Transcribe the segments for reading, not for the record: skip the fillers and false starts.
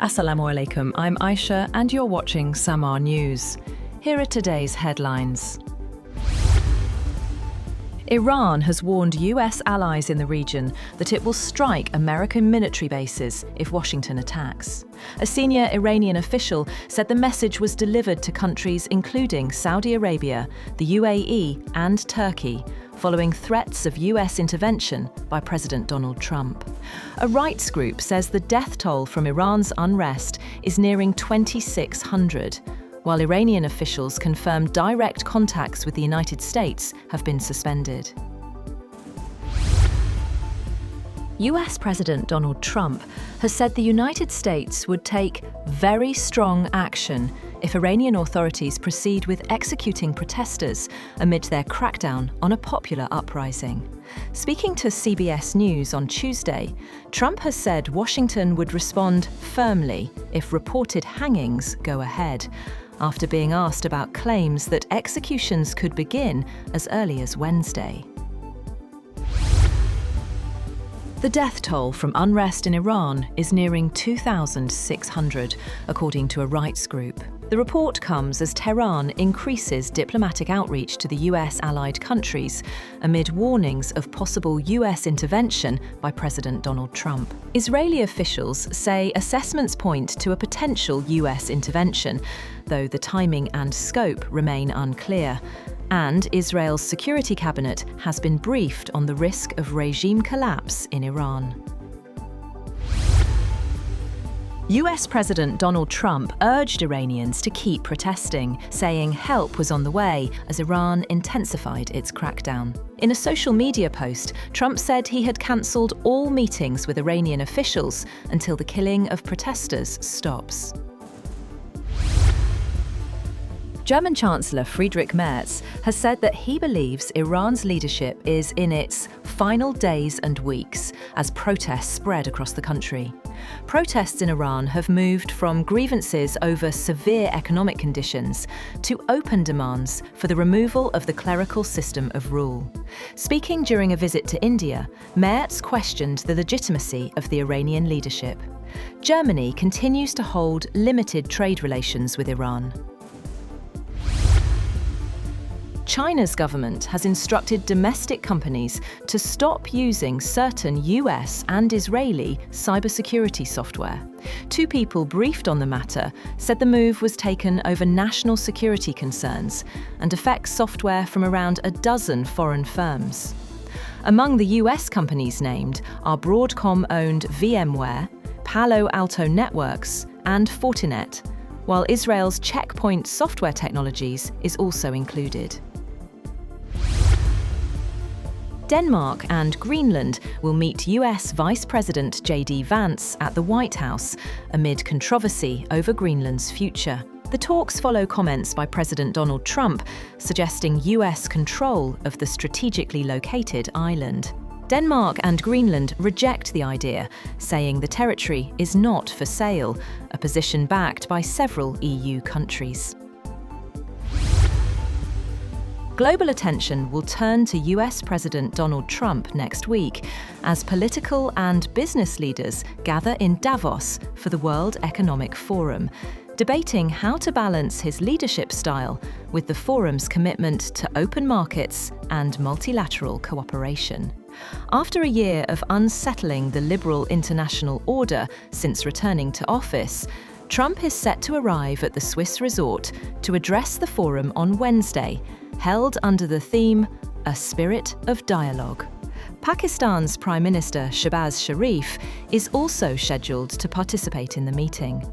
Assalamu alaikum, I'm Aisha and you're watching Samaa News. Here are today's headlines. Iran has warned US allies in the region that it will strike American military bases if Washington attacks. A senior Iranian official said the message was delivered to countries including Saudi Arabia, the UAE and Turkey, following threats of US intervention by President Donald Trump. A rights group says the death toll from Iran's unrest is nearing 2,600. While Iranian officials confirm direct contacts with the United States have been suspended. US President Donald Trump has said the United States would take very strong action if Iranian authorities proceed with executing protesters amid their crackdown on a popular uprising. Speaking to CBS News on Tuesday, Trump has said Washington would respond firmly if reported hangings go ahead, after being asked about claims that executions could begin as early as Wednesday. The death toll from unrest in Iran is nearing 2,600, according to a rights group. The report comes as Tehran increases diplomatic outreach to the US allied countries amid warnings of possible US intervention by President Donald Trump. Israeli officials say assessments point to a potential US intervention, though the timing and scope remain unclear. And Israel's security cabinet has been briefed on the risk of regime collapse in Iran. US President Donald Trump urged Iranians to keep protesting, saying help was on the way as Iran intensified its crackdown. In a social media post, Trump said he had cancelled all meetings with Iranian officials until the killing of protesters stops. German Chancellor Friedrich Merz has said that he believes Iran's leadership is in its final days and weeks as protests spread across the country. Protests in Iran have moved from grievances over severe economic conditions to open demands for the removal of the clerical system of rule. Speaking during a visit to India, Merz questioned the legitimacy of the Iranian leadership. Germany continues to hold limited trade relations with Iran. China's government has instructed domestic companies to stop using certain US and Israeli cybersecurity software. Two people briefed on the matter said the move was taken over national security concerns and affects software from around a dozen foreign firms. Among the US companies named are Broadcom-owned VMware, Palo Alto Networks, and Fortinet, while Israel's Checkpoint Software Technologies is also included. Denmark and Greenland will meet US Vice President J.D. Vance at the White House amid controversy over Greenland's future. The talks follow comments by President Donald Trump suggesting US control of the strategically located island. Denmark and Greenland reject the idea, saying the territory is not for sale, a position backed by several EU countries. Global attention will turn to US President Donald Trump next week as political and business leaders gather in Davos for the World Economic Forum, debating how to balance his leadership style with the forum's commitment to open markets and multilateral cooperation. After a year of unsettling the liberal international order since returning to office, Trump is set to arrive at the Swiss resort to address the forum on Wednesday, held under the theme, A Spirit of Dialogue. Pakistan's Prime Minister Shehbaz Sharif is also scheduled to participate in the meeting.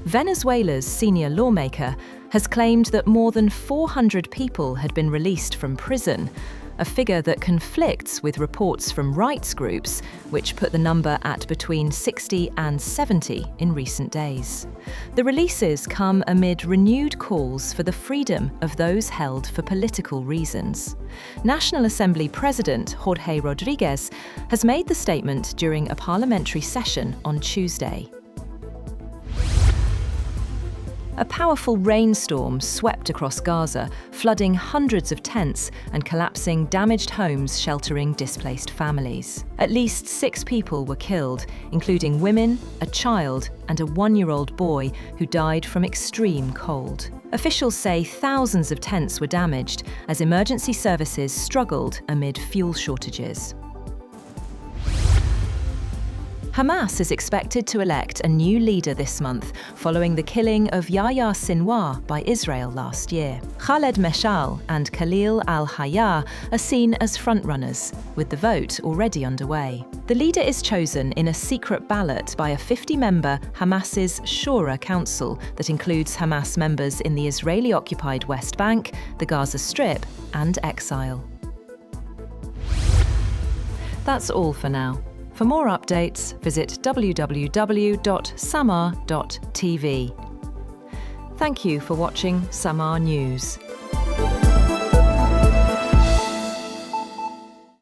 Venezuela's senior lawmaker has claimed that more than 400 people had been released from prison, a figure that conflicts with reports from rights groups, which put the number at between 60 and 70 in recent days. The releases come amid renewed calls for the freedom of those held for political reasons. National Assembly President Jorge Rodriguez has made the statement during a parliamentary session on Tuesday. A powerful rainstorm swept across Gaza, flooding hundreds of tents and collapsing damaged homes sheltering displaced families. At least 6 people were killed, including women, a child, and a 1-year-old boy who died from extreme cold. Officials say thousands of tents were damaged as emergency services struggled amid fuel shortages. Hamas is expected to elect a new leader this month, following the killing of Yahya Sinwar by Israel last year. Khaled Meshal and Khalil al-Hayya are seen as frontrunners, with the vote already underway. The leader is chosen in a secret ballot by a 50-member Hamas's Shura Council that includes Hamas members in the Israeli-occupied West Bank, the Gaza Strip, and exile. That's all for now. For more updates, visit www.samaa.tv. Thank you for watching Samaa News.